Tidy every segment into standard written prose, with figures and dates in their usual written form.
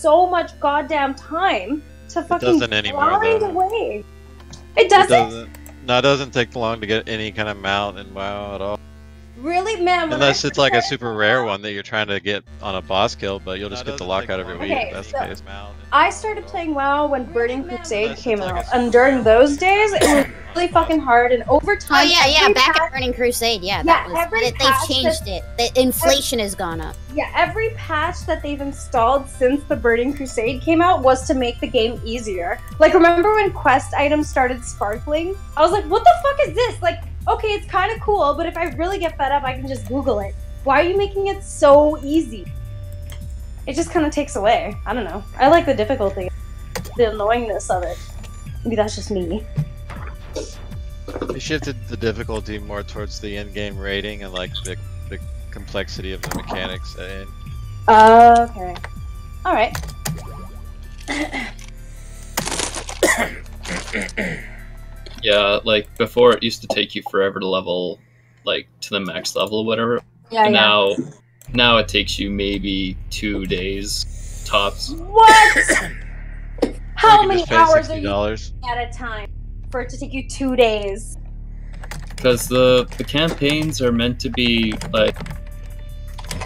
so much goddamn time to fucking doesn't anymore, grind though. away. It doesn't? No, it doesn't take long to get any kind of mount in WoW at all. Really, man? Unless it's like a super rare one that you're trying to get on a boss kill, but you'll just get the lockout every week. Okay, That's so the case. I started playing WoW when Burning Crusade came out, and during those days, it was really fucking hard, and over time... Oh yeah, back at Burning Crusade, that was... They've changed it. The inflation has gone up. Yeah, every patch that they've installed since the Burning Crusade came out was to make the game easier. Like, remember when quest items started sparkling? I was like, what the fuck is this? Like, okay, it's kind of cool, but if I really get fed up, I can just Google it. Why are you making it so easy? It just kind of takes away. I don't know. I like the difficulty, the annoyingness of it. Maybe that's just me. They shifted the difficulty more towards the in-game rating and like the complexity of the mechanics. Okay. All right. Yeah, like before it used to take you forever to level, like to the max level or whatever. Yeah, Now it takes you maybe 2 days tops. What? How many hours are you $60 at a time for it to take you 2 days? Because the campaigns are meant to be like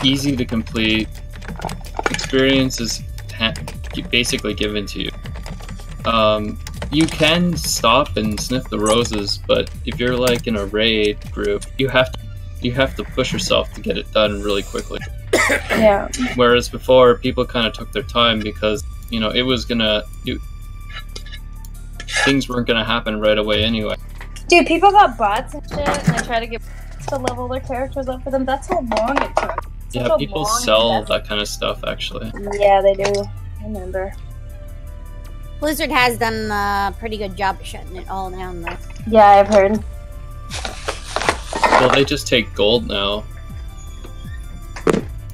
easy to complete. Experience is basically given to you. You can stop and sniff the roses, but if you're like in a raid group, you have to push yourself to get it done really quickly. Yeah. Whereas before, people kind of took their time because it was things weren't gonna happen right away anyway. Dude, people got bots and shit, and I try to get to level their characters up for them. That's how long it took. Yeah, people sell that kind of stuff actually. Yeah, they do. I remember. Blizzard has done a pretty good job of shutting it all down, though. Yeah, I've heard. Well, they just take gold now.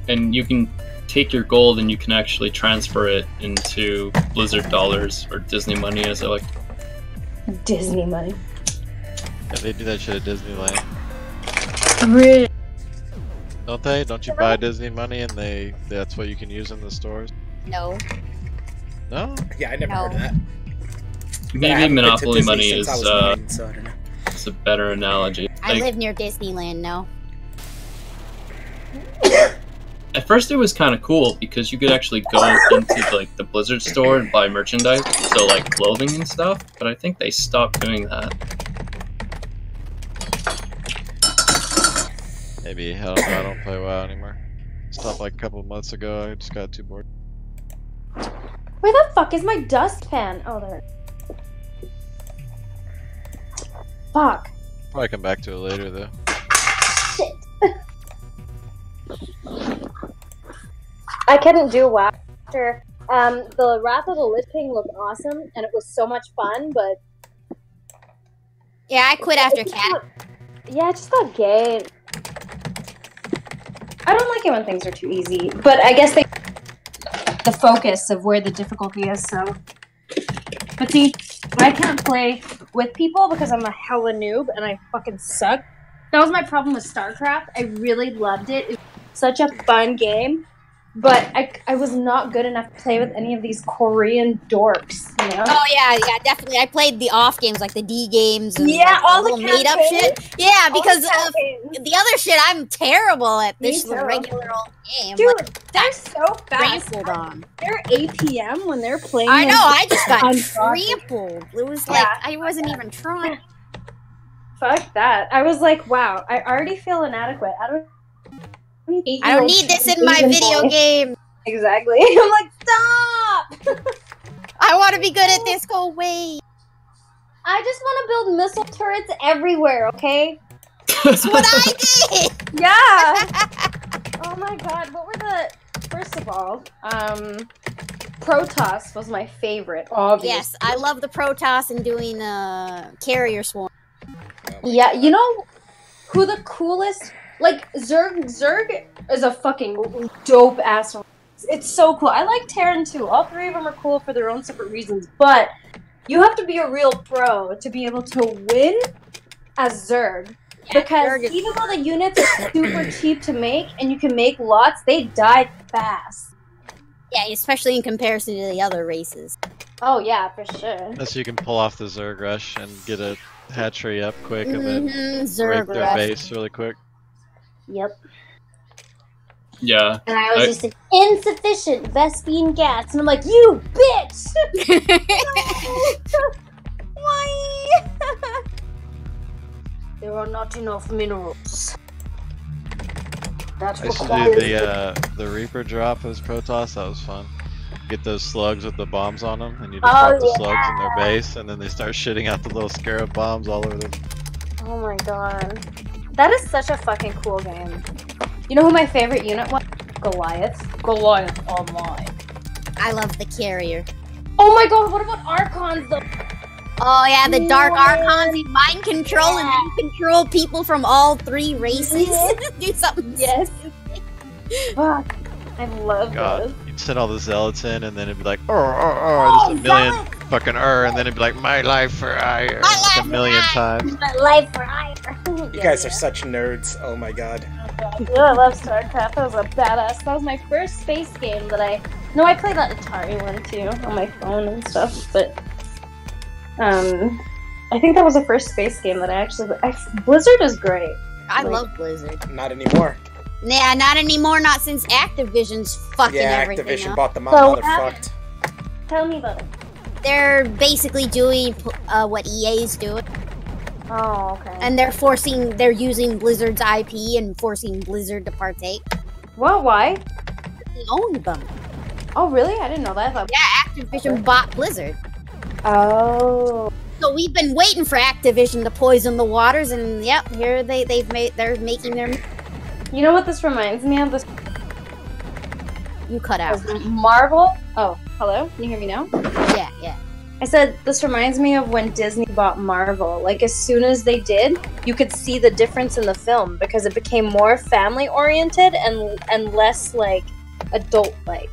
And you can take your gold and you can actually transfer it into Blizzard dollars, or Disney money as I like. Disney money. Yeah, they do that shit at Disneyland. Really? Don't they? Don't you buy Disney money and that's what you can use in the stores? No. No? Yeah, I never heard of that. Maybe Monopoly money is nine, so I don't know. It's a better analogy. I live near Disneyland now. At first it was kind of cool because you could actually go into like the Blizzard store and buy merchandise, so like clothing and stuff, but I think they stopped doing that. Maybe. I don't play WoW anymore. Stopped like a couple of months ago. I just got too bored. Where the fuck is my dustpan? Oh, there. Fuck. Probably come back to it later though. Shit. I couldn't do WoW after the Wrath of the Lich King looked awesome and it was so much fun, but yeah, I quit after Cat. Yeah, it just got gay. I don't like it when things are too easy, but I guess the focus of where the difficulty is, so. But see, I can't play with people because I'm a hella noob and I fucking suck. That was my problem with StarCraft. I really loved it. It was such a fun game, but I was not good enough to play with any of these Korean dorks, you know? Oh yeah, definitely. I played the off games, like the D games and all the the made up shit. Yeah, because the other shit, I'm terrible at this regular old game. Dude, like, they're so fast. On. They're APM when they're playing. I know, I just got trampled. It was like, I wasn't even trying. Fuck that. I was like, wow, I already feel inadequate. I don't need this in my video game. Exactly. I'm like, stop! I want to be good at this. Go away. I just want to build missile turrets everywhere, okay? That's what I did! Yeah! Oh my god, what were the... First of all, Protoss was my favorite, obviously. Yes, I love the Protoss and doing carrier swarm. Yeah, you know who the coolest... Like, Zerg is a fucking dope-ass... It's so cool. I like Terran too. All three of them are cool for their own separate reasons, but you have to be a real pro to be able to win as Zerg. Yeah, because even though the units are super cheap to make, and you can make lots, they die fast. Yeah, especially in comparison to the other races. Oh yeah, for sure. Unless you can pull off the Zerg rush and get a hatchery up quick and then Zerg rape their rush. base really quick. Yep. Yeah. And I was just like, insufficient Vespine gas, and I'm like, you bitch! Why? There are not enough minerals. That's I used to do the Reaper drop as Protoss. That was fun. Get those slugs with the bombs on them, and you just drop the slugs in their base, and then they start shitting out the little scarab bombs all over them. Oh my god. That is such a fucking cool game. You know who my favorite unit was? Goliath. Goliath online. I love the carrier. Oh my god, what about Archons though? Oh yeah, the Dark Archons, you mind control and then control people from all 3 races. Do something. Yes. Fuck. I love those. You'd send all the zealots in, and then it'd be like, just a million fucking and then it'd be like, my life for ire, like a million times. My life for ire. You guys are such nerds. Oh my god. Yeah, I love StarCraft. That was a badass. That was my first space game that I played that Atari one too on my phone and stuff, but I think that was the first space game that I actually. Blizzard is great. I love Blizzard. Not anymore. Yeah, not anymore. Not since Activision's fucking everything Activision up. bought them out. Now they're fucked. Tell me about it. They're basically doing what EA's doing. Oh, okay. And they're using Blizzard's IP and forcing Blizzard to partake. What? Why? They own them. Oh, really? I didn't know that. Yeah, Activision bought Blizzard. Oh. So we've been waiting for Activision to poison the waters, and yep, here they're making their. You know what this reminds me of? This. You cut out. Marvel. Oh, hello. Can you hear me now? Yeah, yeah. I said this reminds me of when Disney bought Marvel. Like as soon as they did, you could see the difference in the film because it became more family oriented and less like adult like.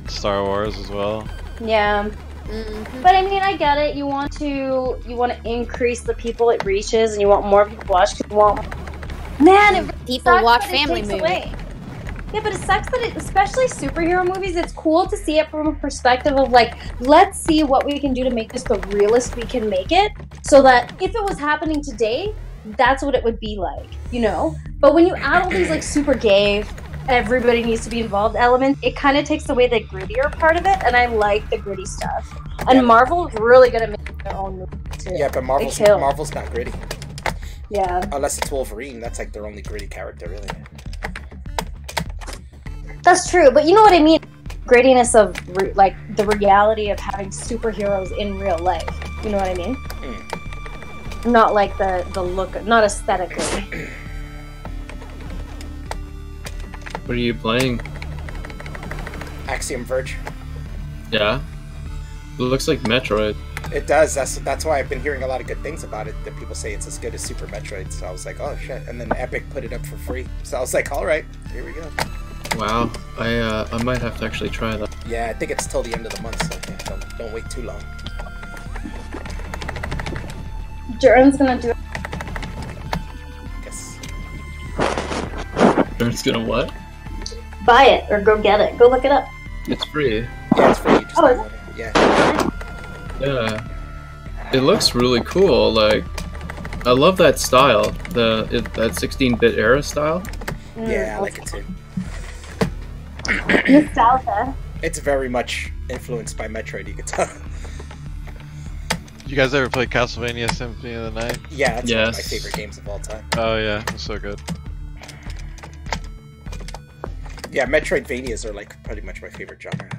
Star Wars as well. Yeah. Mm-hmm. But I mean, I get it. You want to increase the people it reaches, and you want more people to watch. Cause you want man, people watch family movies. Yeah, but it sucks that especially superhero movies, it's cool to see it from a perspective of like, let's see what we can do to make this the realest we can make it, so that if it was happening today, that's what it would be like, you know? But when you add all these like super gay, everybody needs to be involved elements, it kind of takes away the grittier part of it, and I like the gritty stuff. And Marvel's really good at making their own movies too. Yeah, but Marvel's not gritty. Yeah. Unless it's Wolverine, that's like their only gritty character, really. That's true, but you know what I mean? Grittiness of like the reality of having superheroes in real life. You know what I mean? Mm. Not like the look, not aesthetically. What are you playing? Axiom Verge. Yeah. It looks like Metroid. It does. That's why I've been hearing a lot of good things about it. That people say it's as good as Super Metroid. So I was like, oh shit! And then Epic put it up for free. So I was like, all right, here we go. Wow, I might have to actually try that. Yeah, I think it's till the end of the month, so yeah, don't wait too long. Duran's gonna do it. Yes. Duran's gonna what? Buy it or go get it. Go look it up. It's free. Yeah, it's free. You just download it. Yeah. Yeah. It looks really cool. Like, I love that style. That 16-bit era style. Yeah, I like it too. Nostalgia. It's very much influenced by Metroid, you could tell. You guys ever play Castlevania Symphony of the Night? Yeah, that's one of my favorite games of all time. Oh yeah, it's so good. Yeah, Metroidvanias are like pretty much my favorite genre.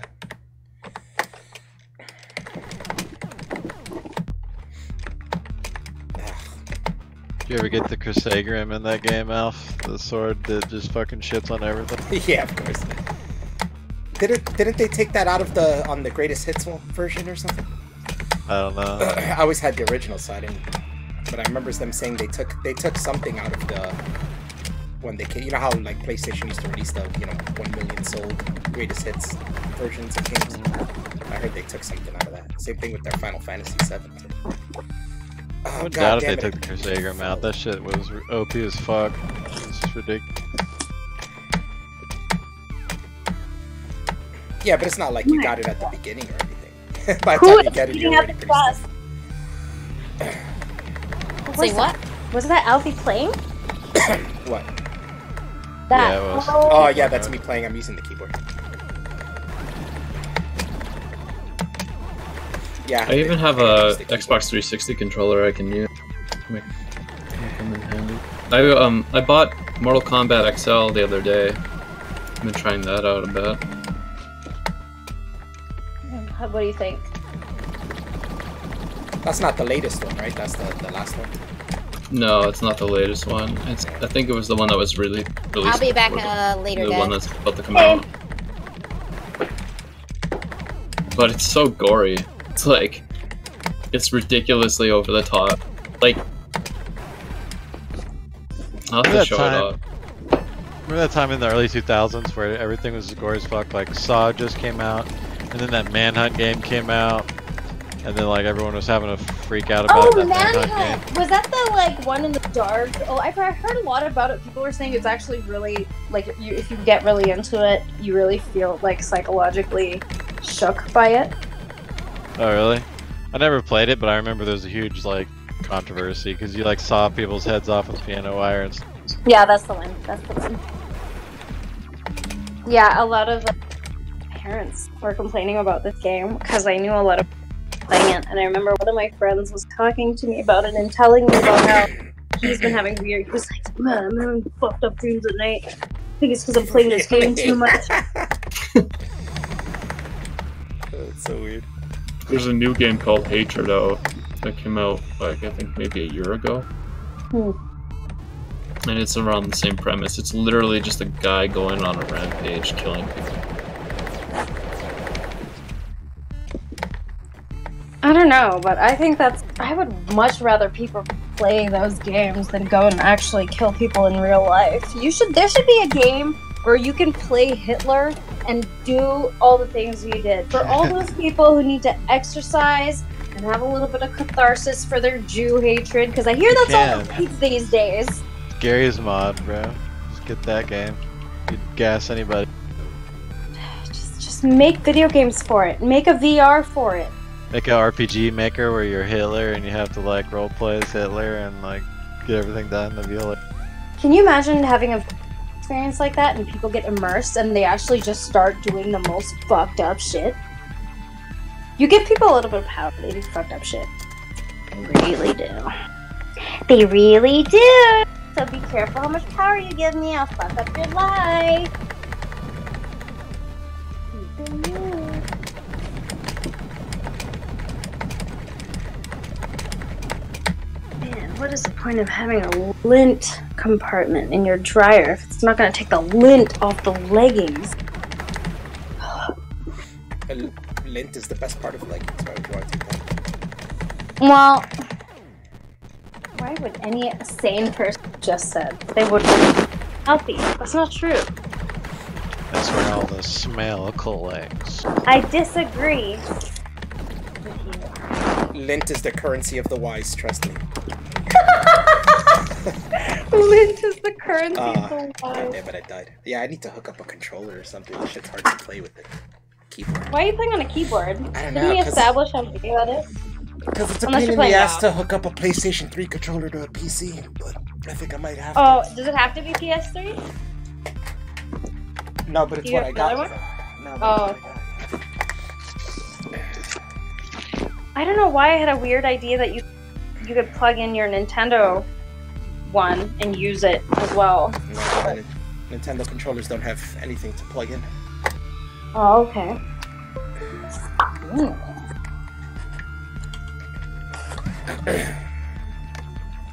Did you ever get the Crusagram in that game, Alf? The sword that just fucking shits on everything? Yeah, of course. Didn't they take that out of on the greatest hits version or something? I don't know. I always had the original side, but I remember them saying they took something out of the when they came. You know how like PlayStation used to release the 1 million sold greatest hits versions of games. I heard they took something out of that. Same thing with their Final Fantasy VII. I would doubt if they took the Crusagram out. That shit was OP as fuck. It's ridiculous. Yeah, but it's not like you got it at the beginning or anything. By the Who time you is get it, eating you're at already the pretty bus? stuck. Say what? Wasn't that Alfie playing? What? That. Yeah, it was. Oh, yeah, that's me playing. I'm using the keyboard. Yeah. I even have a Xbox 360 controller I can use. Make come in handy. I bought Mortal Kombat XL the other day. I've been trying that out a bit. What do you think? That's not the latest one, right? That's the last one. No, it's not the latest one. I think it was the one that was released. I'll be back before later, the Dad. one that's about to come out. But it's so gory. It's like, it's ridiculously over the top. Like, I'll have to show it up. Remember that time in the early 2000s where everything was gory as fuck? Like Saw just came out, and then that Manhunt game came out, and then like everyone was having a freak out about that Manhunt game. Was that the like one in the dark? Oh, I heard a lot about it. People were saying it's actually really like if you get really into it, you really feel like psychologically shook by it. Oh really? I never played it, but I remember there was a huge like controversy because you like saw people's heads off with piano wire and stuff. Yeah, that's the one. That's the one. Yeah, a lot of parents were complaining about this game because I knew a lot of people playing it, and I remember one of my friends was talking to me about it and telling me about how he's been having weird. He was like, "Man, I'm having fucked up dreams at night. I think it's because I'm playing this game too much." That's so weird. There's a new game called Hatred out that came out like I think maybe a year ago. And it's around the same premise. It's literally just a guy going on a rampage killing people. I don't know, but I think I would much rather people play those games than go and actually kill people in real life. There should be a game where you can play Hitler and do all the things you did. For all those people who need to exercise and have a little bit of catharsis for their Jew hatred, because I hear that's all the rage these days. Gary's mod, bro. Just get that game. You'd gas anybody. Just make video games for it. Make a VR for it. Make an RPG maker where you're Hitler and you have to like roleplay as Hitler and like get everything done to be Hitler. Can you imagine having a experience like that and people get immersed and they actually just start doing the most fucked up shit? You give people a little bit of power, they do fucked up shit. They really do. They really do! So be careful how much power you give me, I'll fuck up your life. Man, what is the point of having a lint compartment in your dryer if it's not going to take the lint off the leggings? Lint is the best part of leggings. Why would you want to take that? Well, why would any sane person just said they would be healthy? That's not true. That's where all the smell collects. I disagree with you. Lint is the currency of the wise, trust me. Lint is the currency of the God wise. damn it, I died. Yeah, I need to hook up a controller or something. This shit's hard to play with it. Keyboard. Why are you playing on a keyboard? I don't know, Didn't we 'cause- establish on video edit? Because it's a Unless pain you're in the playing ass now. to hook up a PlayStation 3 controller to a PC, but I think I might have to. Oh, does it have to be PS3? No, but it's Do you what I have got. another No, Oh. but it's what I got. I don't know why I had a weird idea that you could plug in your Nintendo one and use it as well. No, Nintendo controllers don't have anything to plug in. Oh, okay.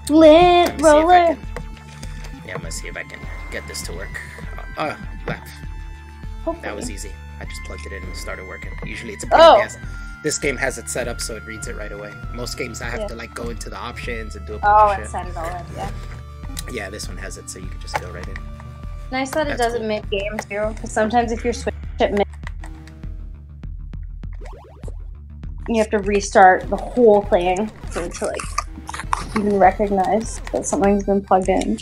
Lint roller. Yeah, I'm gonna see if I can get this to work. Laugh. That was easy. I just plugged it in and it started working. Usually it's a pain in the ass. This game has it set up so it reads it right away. Most games I have to like go into the options and do a bunch of It shit. said it already, yeah. Yeah, this one has it so you can just go right in. Nice that it That's doesn't cool. make game too, because sometimes if you're switching it, you have to restart the whole thing for it to like even recognize that something's been plugged in.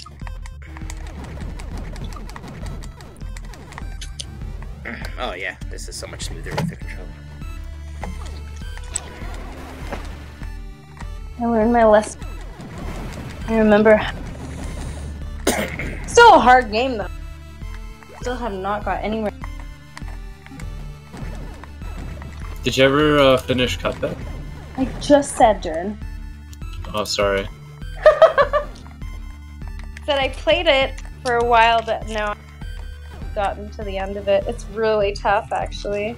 Oh yeah, this this is so much smoother with the controller. I learned my lesson. I remember. Still a hard game though. Still have not got anywhere. Did you ever finish Cuphead? I just said, Durin. Oh, sorry. Said I played it for a while, but now I've gotten to the end of it. It's really tough, actually.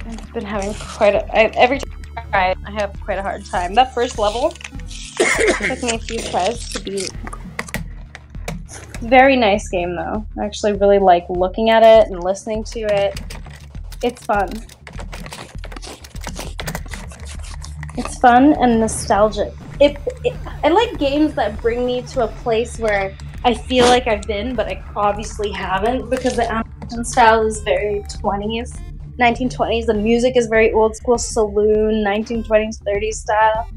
I've been having quite a... every time I try it, I have quite a hard time. That first level took me a few tries to beat. Very nice game, though. I actually really like looking at it and listening to it. It's fun. It's fun and nostalgic. I like games that bring me to a place where I feel like I've been, but I obviously haven't, because the animation style is very 20s, 1920s. The music is very old school saloon, 1920s, 30s style.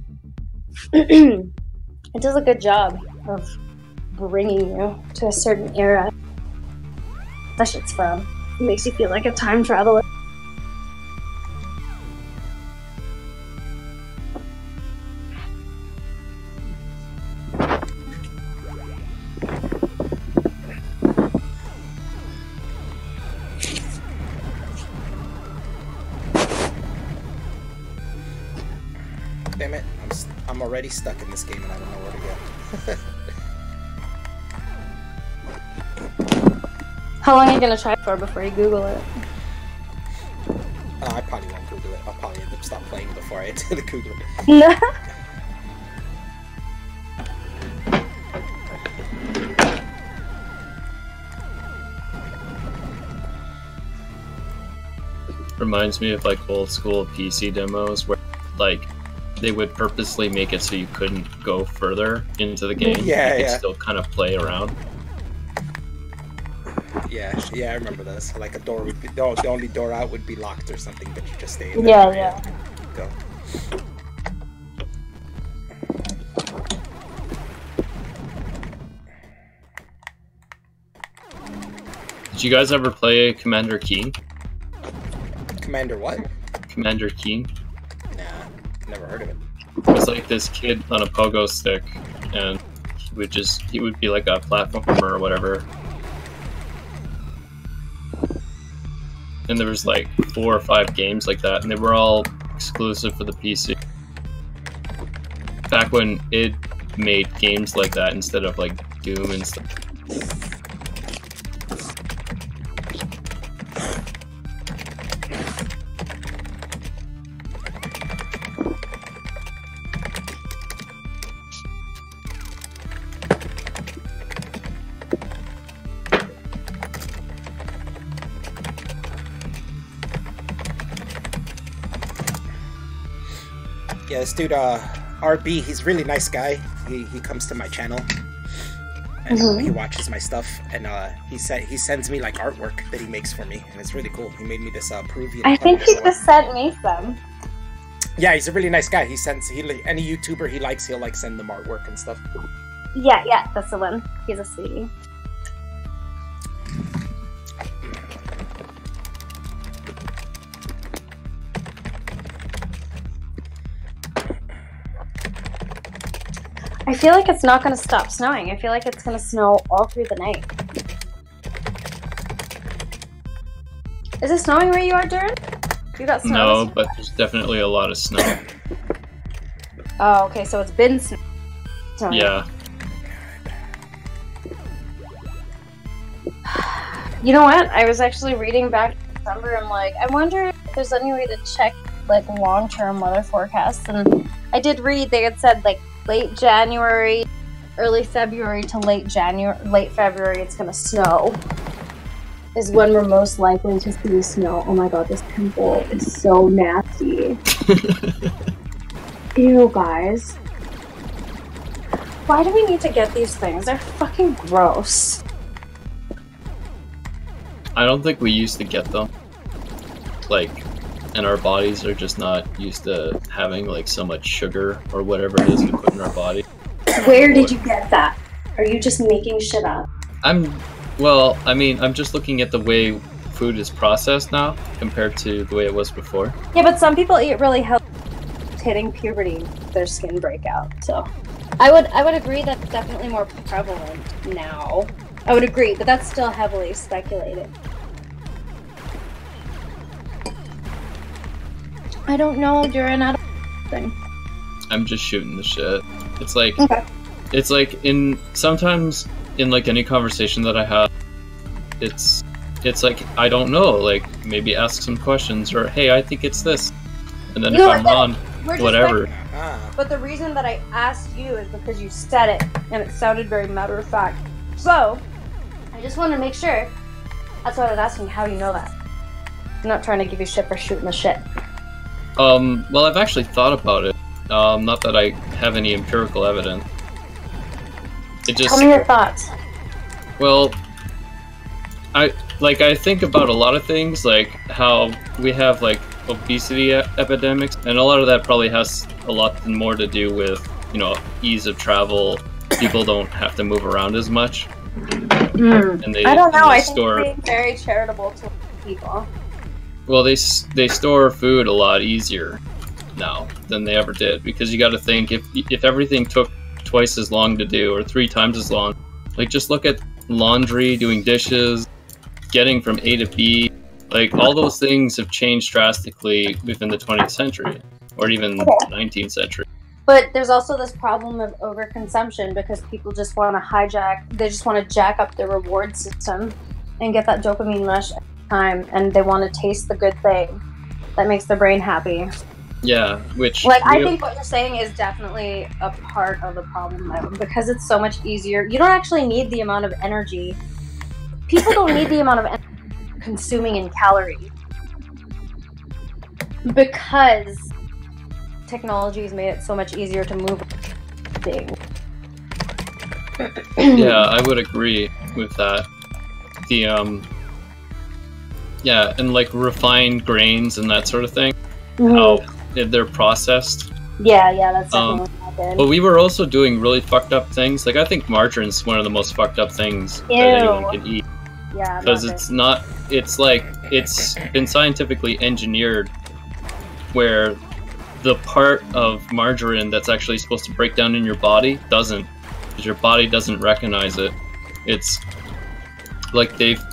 It does a good job of bringing you to a certain era. That shit's fun. It makes you feel like a time traveler. Damn it, I'm already stuck in this game and I don't know where to go. How long are you gonna try for before you Google it? I probably won't Google it. I'll probably end up stop playing before I enter the Google it. No. Reminds me of like old school PC demos where like they would purposely make it so you couldn't go further into the game. Yeah, you could yeah. still kind of play around. Yeah, I remember this. Like a door would be the only door out would be locked or something, but you just stay in there. Yeah. Go. Did you guys ever play Commander Keen? Commander what? Commander Keen? Nah, never heard of it. It was like this kid on a pogo stick, and he would be like a platformer or whatever. And there was like 4 or 5 games like that, and they were all exclusive for the PC. Back when it made games like that instead of like Doom and stuff. Yeah, this dude, RB, he's a really nice guy. He comes to my channel and he watches my stuff, and he sends me like artwork that he makes for me, and it's really cool. He made me this Peruvian. I think he just sent me some. Yeah, he's a really nice guy. Any YouTuber he likes, he'll like send them artwork and stuff. Yeah, that's the one. He's a sweetie. I feel like it's not going to stop snowing. I feel like it's going to snow all through the night. Is it snowing where you are, Durin? You got snow? No, but there's definitely a lot of snow. Oh, okay, so it's been snowing. Yeah. You know what? I was actually reading back in December. I'm like, I wonder if there's any way to check like long-term weather forecasts. And I did read they had said like late January, early February to late February, it's gonna snow. Is when we're most likely to see snow. Oh my god, this pimple is so nasty. Ew, guys. Why do we need to get these things? They're fucking gross. I don't think we used to get them. Like, and our bodies are just not used to having like so much sugar or whatever it is we put in our body. Where did you get that? Are you just making shit up? I'm just looking at the way food is processed now compared to the way it was before. Yeah, but some people eat really healthy, hitting puberty, their skin break out. So, I would agree that's definitely more prevalent now. I would agree, but that's still heavily speculated. I don't know. You're an adult thing. I'm just shooting the shit. It's like, Okay. it's like sometimes in like any conversation that I have, it's like, I don't know, like maybe ask some questions or, hey, I think it's this. And then if I'm wrong, whatever. But the reason that I asked you is because you said it and it sounded very matter of fact. So, I just want to make sure. That's why I was asking, how do you know that? I'm not trying to give you shit for shooting the shit. Well, I've actually thought about it. Not that I have any empirical evidence. It just... Tell me your thoughts. Well, I think about a lot of things, like how we have like obesity epidemics, and a lot of that probably has a lot more to do with, you know, ease of travel. People don't have to move around as much. And they, I don't know. I store... think being very charitable to people. Well, they store food a lot easier now than they ever did, because you got to think, if everything took twice as long to do or 3 times as long, like just look at laundry, doing dishes, getting from A to B, like all those things have changed drastically within the 20th century or even the 19th century. But there's also this problem of overconsumption because people just want to jack up their reward system and get that dopamine rush every time, and they want to taste the good thing that makes their brain happy. Yeah, which... Like, I think what you're saying is definitely a part of the problem, though, because it's so much easier. You don't actually need the amount of energy. People don't need the amount of energy consuming in calories. Because technology has made it so much easier to move things. Yeah, I would agree with that. Yeah, and like refined grains and that sort of thing. How they're processed. Yeah, that's definitely happened. But we were also doing really fucked up things. Like, I think margarine's one of the most fucked up things that anyone can eat. Yeah, because it's been scientifically engineered where the part of margarine that's actually supposed to break down in your body doesn't, because your body doesn't recognize it. It's like they've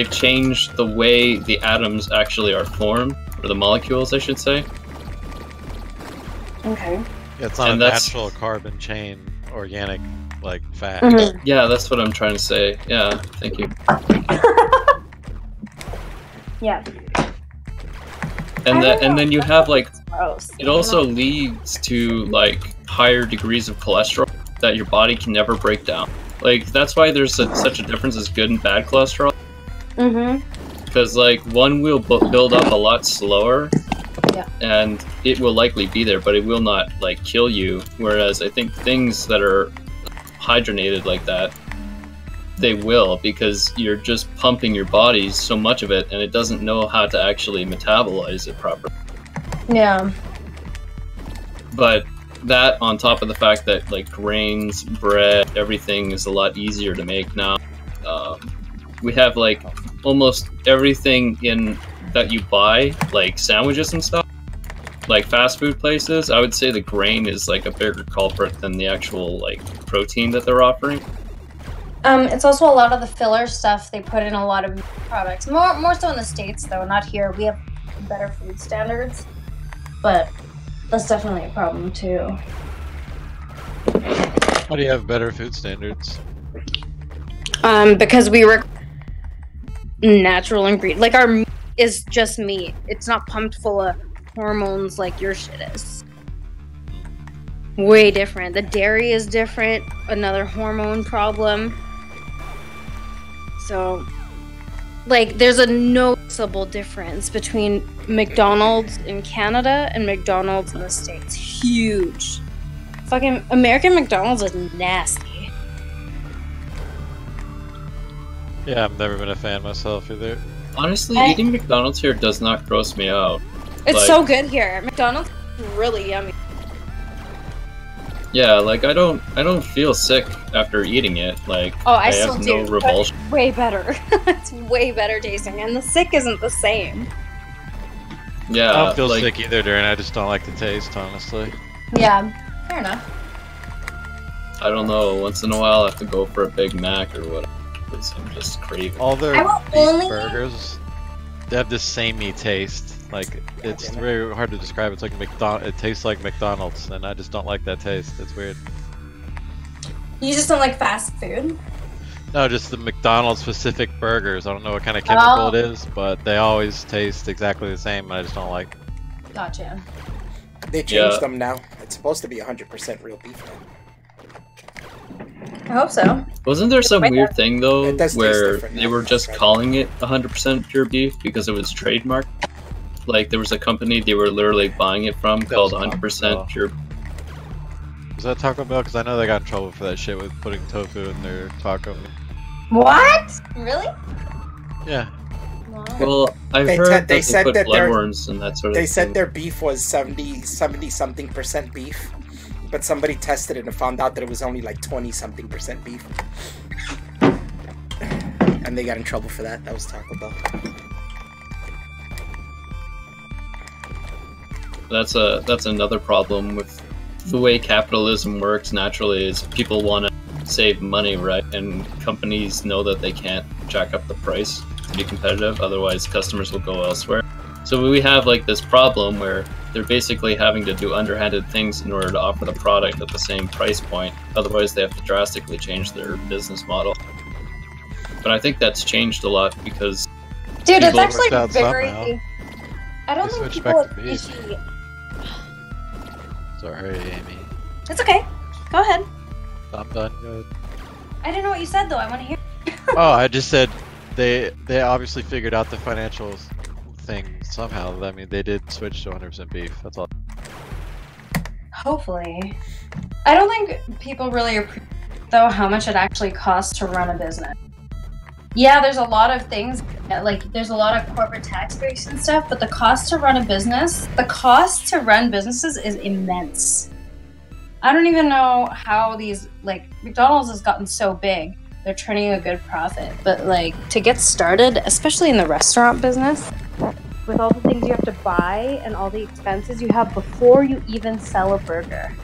changed the way the atoms actually are formed, or the molecules, I should say. Okay. Yeah, it's not a natural carbon chain, organic, like, fat. Yeah, that's what I'm trying to say. Yeah, thank you. Yeah. And then you have, like, gross. It also leads to, like, higher degrees of cholesterol that your body can never break down. Like, that's why there's such a difference as good and bad cholesterol. Because, like, one will build up a lot slower, and it will likely be there, but it will not, like, kill you. Whereas I think things that are hydrogenated like that, they will, because you're just pumping your body so much of it, and it doesn't know how to actually metabolize it properly. Yeah. But that, on top of the fact that, like, grains, bread, everything is a lot easier to make now. We have, like, almost everything that you buy, like sandwiches and stuff, like fast food places. I would say the grain is, like, a bigger culprit than the actual, like, protein that they're offering. It's also a lot of the filler stuff they put in a lot of products. More so in the States, though, not here. We have better food standards, but that's definitely a problem, too. How do you have better food standards? Because we were natural ingredients. Like, our meat is just meat. It's not pumped full of hormones like your shit is. Way different. The dairy is different. Another hormone problem. So, like, there's a noticeable difference between McDonald's in Canada and McDonald's in the States. Huge. Fucking American McDonald's is nasty. Yeah, I've never been a fan myself either. Honestly, eating McDonald's here does not gross me out. It's like, so good here. McDonald's is really yummy. Yeah, like I don't feel sick after eating it. Like, I have still no do. revulsion. way better. It's way better tasting, and the sick isn't the same. Yeah, I don't feel like, sick either, Darren. I just don't like the taste, honestly. Yeah, fair enough. I don't know. Once in a while, I have to go for a Big Mac or whatever. Because I'm just craving. All their I will beef only- burgers, they have this samey taste. Like, it's very hard to describe. It's like it tastes like McDonald's, and I just don't like that taste. It's weird. You just don't like fast food? No, just the McDonald's specific burgers. I don't know what kind of chemical it is, but they always taste exactly the same, and I just don't like. Gotcha. They changed them now. It's supposed to be 100% real beef now. I hope so. Wasn't there some weird thing though It does taste where different they now, were that's just right. calling it 100% pure beef because it was trademarked? Like there was a company they were literally buying it from called was Taco 100% Bell. pure. Was that Taco Bell? Because I know they got in trouble for that shit with putting tofu in their taco. What? Really? Yeah. Well, I've They heard that they they said put that their- bloodworms and that sort of They thing. said their beef was 70-something% beef, but somebody tested it and found out that it was only like 20-something% beef. And they got in trouble for that. That was Taco Bell. That's another problem with the way capitalism works naturally is people want to save money, right? And companies know that they can't jack up the price to be competitive, otherwise customers will go elsewhere. So we have like this problem where they're basically having to do underhanded things in order to offer the product at the same price point, otherwise they have to drastically change their business model. But I think that's changed a lot because Dude, it's People actually worked out very... somehow. I don't They think switched people back to beef. appreciate... Sorry, Amy. It's okay. Go ahead. I'm done. Good. I didn't know what you said, though. I want to hear... Oh, I just said they obviously figured out the financial thing somehow. I mean, they did switch to 100% beef. That's all. Hopefully. I don't think people really appreciate, though, how much it actually costs to run a business. Yeah, there's a lot of things, like, there's a lot of corporate tax breaks and stuff, but the cost to run a business, the cost to run businesses is immense. I don't even know how these, like, McDonald's has gotten so big. They're turning a good profit. But, like, to get started, especially in the restaurant business, with all the things you have to buy and all the expenses you have before you even sell a burger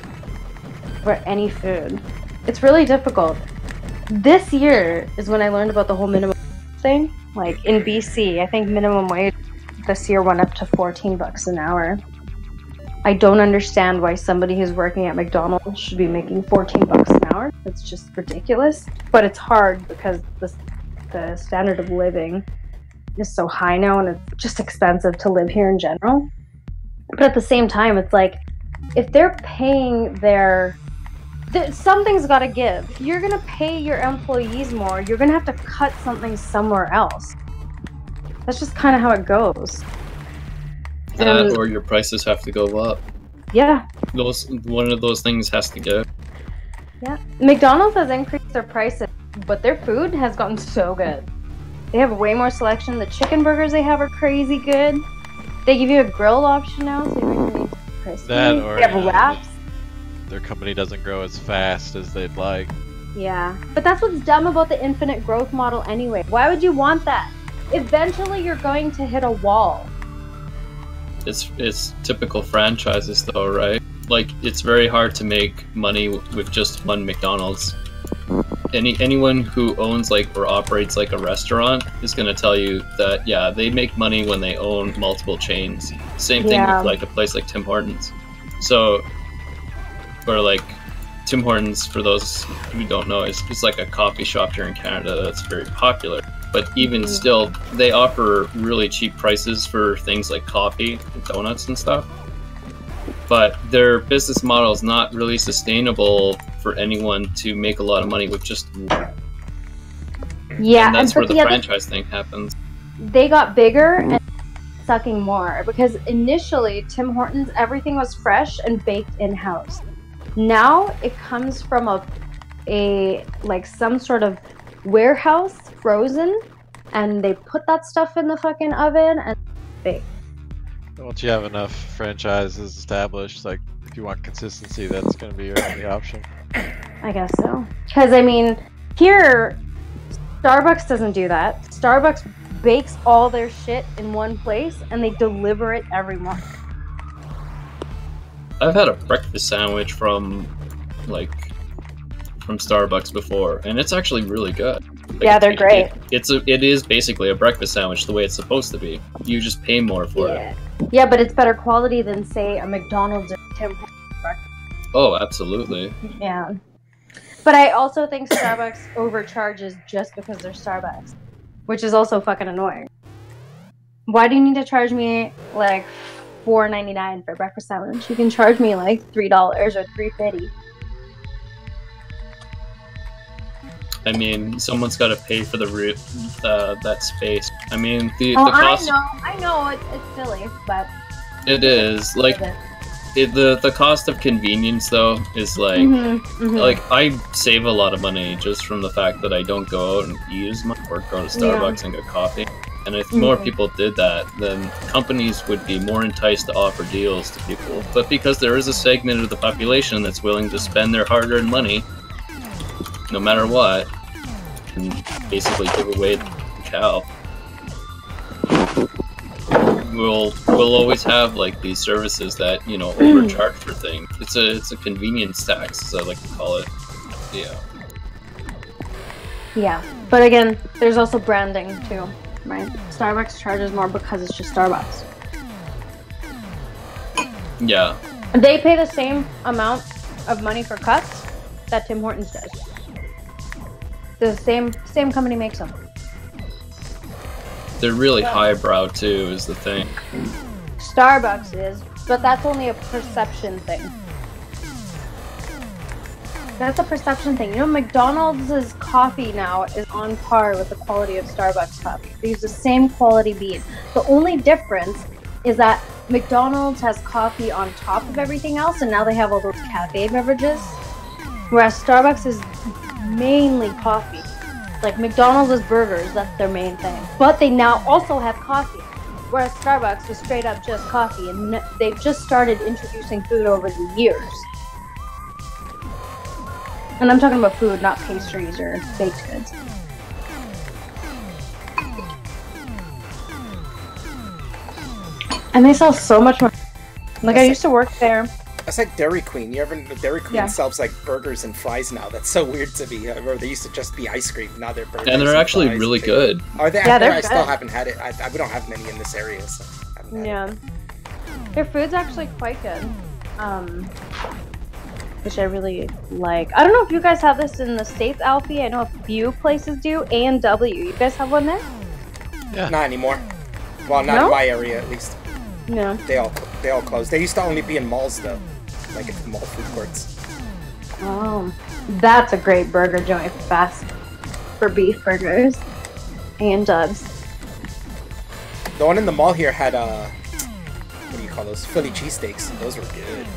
or any food, it's really difficult. This year is when I learned about the whole minimum thing. Like, in BC, I think minimum wage this year went up to $14 an hour. I don't understand why somebody who's working at McDonald's should be making $14 an hour. It's just ridiculous. But it's hard because the standard of living is so high now, and it's just expensive to live here in general. But at the same time, it's like, if they're paying something's got to give. If you're going to pay your employees more, you're going to have to cut something somewhere else. That's just kind of how it goes. that or your prices have to go up. Yeah. One of those things has to go. Yeah. McDonald's has increased their prices, but their food has gotten so good. They have way more selection. The chicken burgers they have are crazy good. They give you a grilled option now, so you can eat crispy. That or, they have wraps. Their company doesn't grow as fast as they'd like. Yeah. But that's what's dumb about the infinite growth model anyway. Why would you want that? Eventually you're going to hit a wall. It's typical franchises though, right? Like, it's very hard to make money with just one McDonald's. Anyone who owns like or operates like a restaurant is going to tell you that yeah, they make money when they own multiple chains. Same thing with like a place like Tim Hortons. So, or like Tim Hortons, for those who don't know, is like a coffee shop here in Canada that's very popular. But even still, they offer really cheap prices for things like coffee and donuts and stuff. But their business model is not really sustainable for anyone to make a lot of money with just one. Yeah, And that's where the other- franchise thing happens. they got bigger and sucking more, because initially Tim Hortons, everything was fresh and baked in-house. Now it comes from a like some sort of warehouse, frozen, and they put that stuff in the fucking oven and bake. Once you have enough franchises established, like if you want consistency, that's going to be your only option. I guess so. Because I mean, here Starbucks doesn't do that. Starbucks bakes all their shit in one place and they deliver it every morning. I've had a breakfast sandwich from Starbucks before, and it's actually really good. Like, yeah, they're great. It is basically a breakfast sandwich the way it's supposed to be. You just pay more for it. Yeah, but it's better quality than, say, a McDonald's or Tim Hortons breakfast. Oh, absolutely. Yeah. But I also think Starbucks overcharges just because they're Starbucks, which is also fucking annoying. Why do you need to charge me like $4.99 for a breakfast sandwich? You can charge me like $3 or $3.50. I mean, someone's got to pay for the that space. I mean, the cost. I know, it's silly, but it is like the cost of convenience though is like like I save a lot of money just from the fact that I don't go out and eat as much or go to Starbucks and get coffee. And if more people did that, then companies would be more enticed to offer deals to people. But because there is a segment of the population that's willing to spend their hard-earned money, no matter what, and basically give away the cow, we'll always have like these services that, you know, overcharge for things. It's a convenience tax, as I like to call it. Yeah, but again, there's also branding too, right? Starbucks charges more because it's just Starbucks. Yeah. They pay the same amount of money for cups that Tim Hortons does. The same company makes them. They're really highbrow too, is the thing. Starbucks is, but that's only a perception thing. That's a perception thing. You know, McDonald's coffee now is on par with the quality of Starbucks coffee. They use the same quality bean. The only difference is that McDonald's has coffee on top of everything else, and now they have all those cafe beverages. Whereas Starbucks is mainly coffee. Like McDonald's is burgers, that's their main thing. But they now also have coffee. Whereas Starbucks is straight up just coffee, and they've just started introducing food over the years. And I'm talking about food, not pastries or baked goods. And they sell so much more. Like, I used to work there. That's like Dairy Queen. Dairy Queen sells like burgers and fries now. That's so weird to me. I remember they used to just be ice cream. Now they're burgers. And they're actually really good. Are they? Yeah, they're I good. still haven't had it. We don't have many in this area, so I haven't had it. Their food's actually quite good. Which I really like. I don't know if you guys have this in the States, Alfie. I know a few places do. A&W. You guys have one there? Yeah. Not anymore. Well, not in my area, at least. No. They all closed. They used to only be in malls, though. Like at mall food courts. Oh. That's a great burger joint. Fast for beef burgers. A&W's. The one in the mall here had, what do you call those? Philly cheesesteaks. Those were good.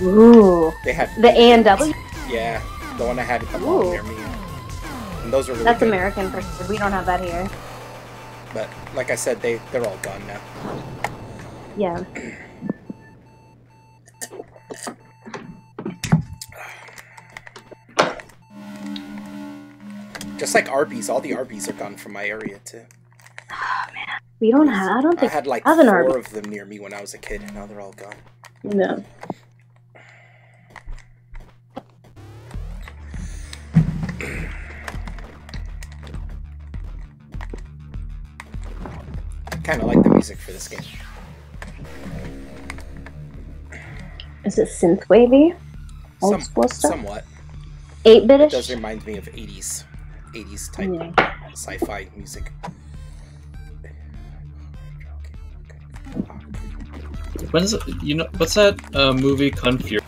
Ooh. They had the A&W? Yeah, the one I had at the mall near me. And those were really That's good. American for sure. We don't have that here. But like I said, they're all gone now. Yeah. Just like Arby's, all the Arby's are gone from my area too. Oh man, we don't have. I don't think I had like I have an 4 Arby's. of them near me when I was a kid, and now they're all gone. No. Kind of like the music for this game. Is it synthwavy? Old school stuff? Somewhat. 8-bitish? It does remind me of 80s type sci-fi music. When is it? You know, what's that movie Kung Fury?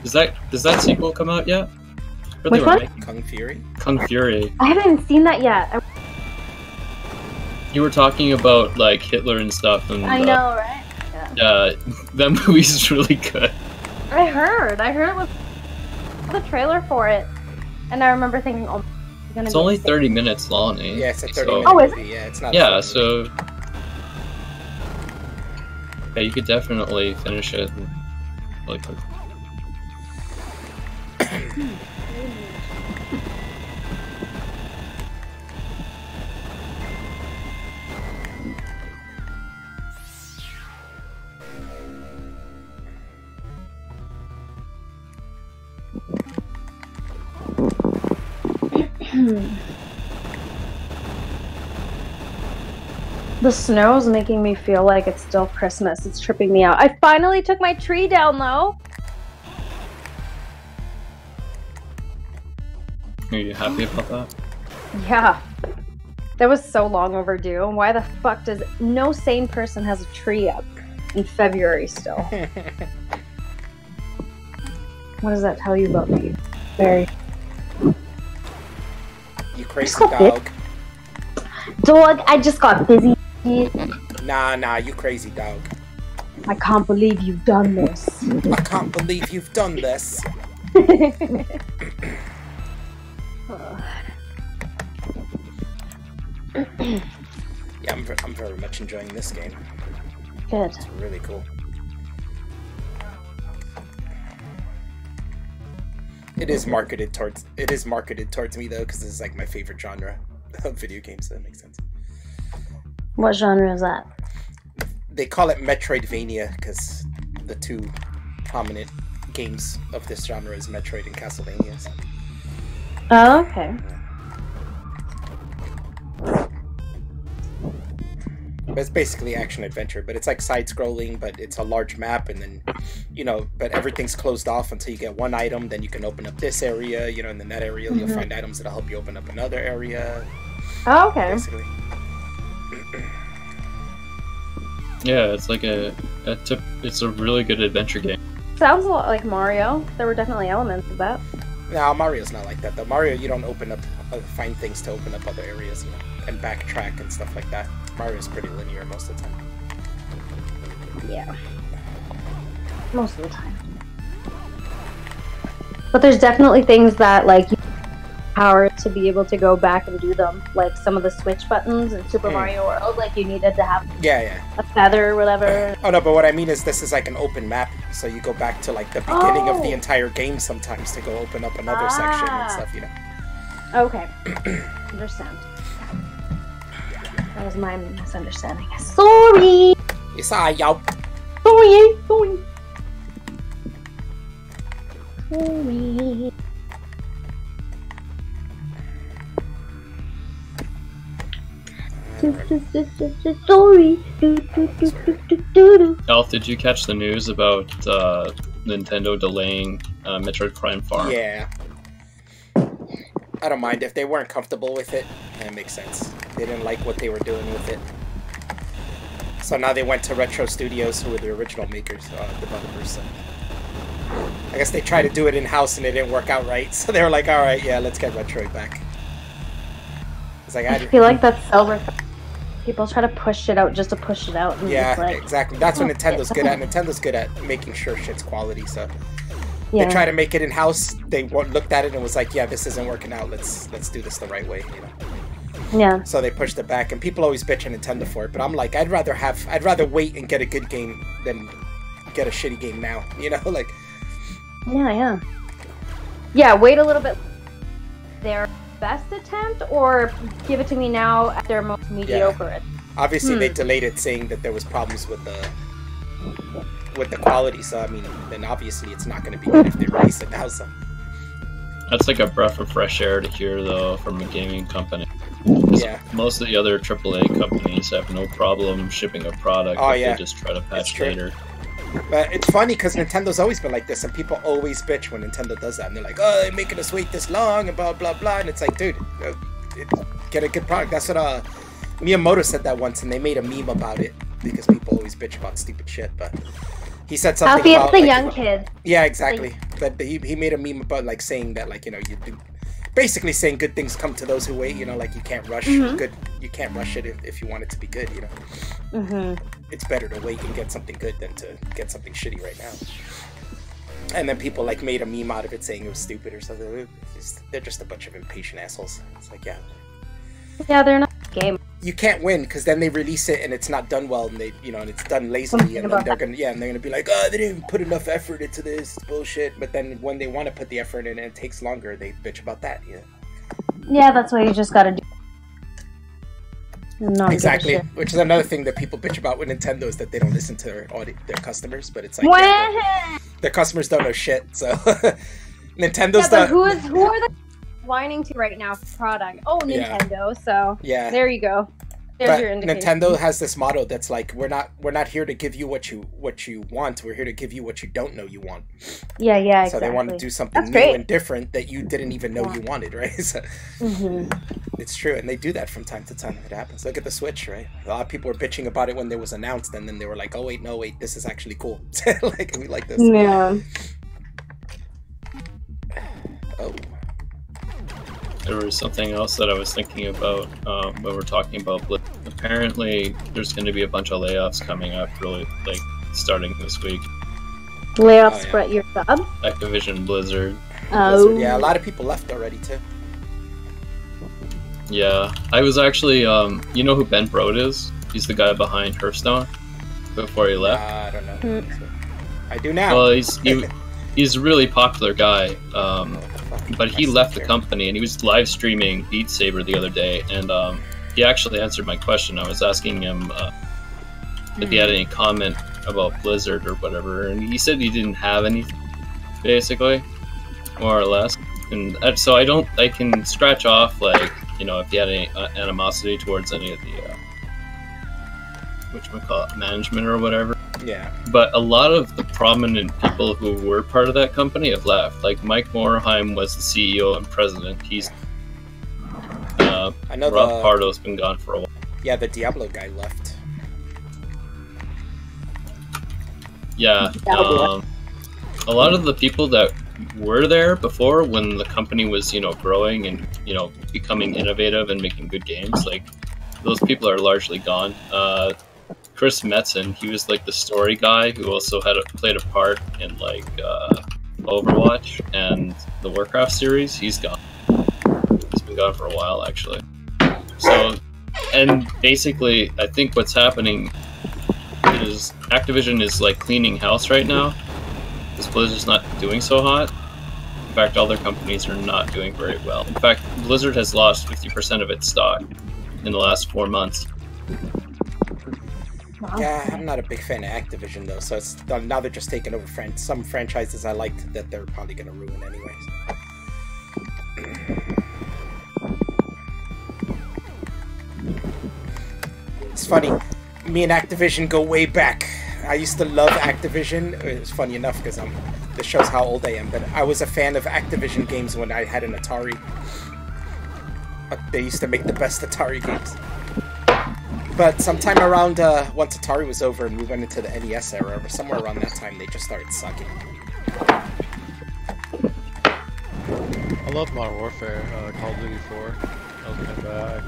Does that sequel come out yet? Which one? Kung Fury? Kung Fury. I haven't seen that yet. You were talking about like Hitler and stuff, and I know, right? Yeah. that movie's really good. I heard it was the trailer for it, and I remember thinking, "Oh, it's only 30 minutes long, eh? Yeah, it's a 30 so, minute Oh, is movie. Yeah, it's not. Yeah, so yeah, you could definitely finish it really quick. The snow is making me feel like it's still Christmas. It's tripping me out. I finally took my tree down, though. Are you happy about that? Yeah. That was so long overdue. Why the fuck does no sane person has a tree up in February still? What does that tell you about me? Very. You crazy dog. Dog, I just got busy. Nah, you crazy dog. I can't believe you've done this. I can't believe you've done this. Yeah, I'm very much enjoying this game. Good. It's really cool. It is marketed towards me though, because this is like my favorite genre of video games. So that makes sense. What genre is that? They call it Metroidvania because the two prominent games of this genre is Metroid and Castlevania. So. Oh, okay. But it's basically action adventure, but it's like side-scrolling, but it's a large map, and then, you know, but everything's closed off until you get one item, then you can open up this area, you know, and in that area you'll find items that'll help you open up another area. Oh, okay. Basically. Yeah, it's like it's a really good adventure game. Sounds a lot like Mario. There were definitely elements of that. No, Mario's not like that though. Mario, you don't open up, find things to open up other areas, you know, and backtrack and stuff like that. Mario's pretty linear most of the time. Yeah. Most of the time. But there's definitely things that, like, you have power to be able to go back and do them. Like some of the switch buttons in Super Mario World, like you needed to have a feather or whatever. Oh no, but what I mean is this is like an open map, so you go back to like the beginning of the entire game sometimes to go open up another section and stuff, you know. Okay. Understand. That was my misunderstanding. Sorry! It's all y'all. Sorry! Sorry! Sorry. Sorry. Elf, did you catch the news about Nintendo delaying Metroid Prime Farm? Yeah. I don't mind if they weren't comfortable with it. That makes sense. They didn't like what they were doing with it. So now they went to Retro Studios, who were the original makers, developers. So I guess they tried to do it in-house and it didn't work out right. So they were like, alright, yeah, let's get Metroid back. It's like, I feel like that's so people try to push it out just to push it out. And yeah, like, exactly. That's what Nintendo's good at. Nintendo's good at making sure shit's quality, so... They try to make it in-house, they looked at it and was like, yeah, this isn't working out, let's do this the right way, you know? Yeah. So they pushed it back, and people always bitch at Nintendo for it, but I'm like, I'd rather wait and get a good game than get a shitty game now, you know? Like... Yeah. Yeah, wait a little bit. Their best attempt, or give it to me now at their most mediocre. Yeah. Obviously, they delayed it, saying that there was problems with the quality. So I mean, then obviously it's not going to be good if they release it now. So that's like a breath of fresh air to hear, though, from a gaming company. Yeah. Most of the other AAA companies have no problem shipping a product if they just try to patch later. But it's funny because Nintendo's always been like this, and people always bitch when Nintendo does that. And they're like, "Oh, they're making us wait this long," and blah blah blah. And it's like, dude, get a good product. That's what Miyamoto said that once, and they made a meme about it because people always bitch about stupid shit. But he said something about it's the young kid. Yeah, exactly. But he made a meme about like saying that, like, you know, you do. Basically saying good things come to those who wait, you know, like you can't rush good. You can't rush it if you want it to be good, you know. It's better to wait and get something good than to get something shitty right now. And then people like made a meme out of it saying it was stupid or something. They're just a bunch of impatient assholes. It's like, yeah, they're not game. You can't win because then they release it and it's not done well, and they, you know, and it's done lazily, and then they're gonna be like, oh, they didn't put enough effort into this bullshit. But then when they want to put the effort in and it takes longer, they bitch about that. Yeah, that's why you just gotta do. Not exactly, which is another thing that people bitch about with Nintendo is that they don't listen to their customers. But it's like their customers don't know shit. So Nintendo's but who are the whining to right now for product. Oh, Yeah. Nintendo. So Yeah. there you go. There's But your indication. Nintendo has this motto that's like, we're not here to give you what you want. We're here to give you what you don't know you want. Yeah, So exactly. they want to do something That's new great. and different that you didn't even know you wanted, right? So it's true, and they do that from time to time. It happens. Look at the Switch, right? A lot of people were bitching about it when it was announced, and then they were like, "Oh wait, no, wait, this is actually cool. Like we like this." Yeah. Oh. There was something else that I was thinking about when we're talking about Blitz. Apparently, there's going to be a bunch of layoffs coming up, really, like starting this week. Layoffs yeah. for your sub. Activision Blizzard. Oh. Yeah, a lot of people left already too. Yeah, I was actually, you know who Ben Brode is? He's the guy behind Hearthstone. Before he left. I don't know. I do now. Well, he's a really popular guy. But he left the company and he was live streaming Beat Saber the other day, and he actually answered my question. I was asking him if he had any comment about Blizzard or whatever, and he said he didn't have anything, basically, more or less. And so I can scratch off, like, you know, if he had any animosity towards any of the whatchamacallit, management or whatever. Yeah. But a lot of the prominent people who were part of that company have left. Like Mike Morhaime was the CEO and president. He's I know Rob Pardo's been gone for a while. Yeah, the Diablo guy left. Yeah. A lot of the people that were there before, when the company was, you know, growing and, you know, becoming innovative and making good games, like, those people are largely gone. Chris Metzen, he was like the story guy who also played a part in like Overwatch and the Warcraft series. He's gone. He's been gone for a while, actually. So, and basically, I think what's happening is Activision is like cleaning house right now, because Blizzard's not doing so hot. In fact, all their companies are not doing very well. In fact, Blizzard has lost 50% of its stock in the last 4 months. Yeah, I'm not a big fan of Activision though, so it's now they're just taking over some franchises I liked that they're probably gonna ruin anyways. It's funny, me and Activision go way back. I used to love Activision. It's funny enough because this shows how old I am, but I was a fan of Activision games when I had an Atari. They used to make the best Atari games. But sometime around, once Atari was over and we went into the NES era, or somewhere around that time, they just started sucking. I love Modern Warfare, Call of Duty 4. That was made by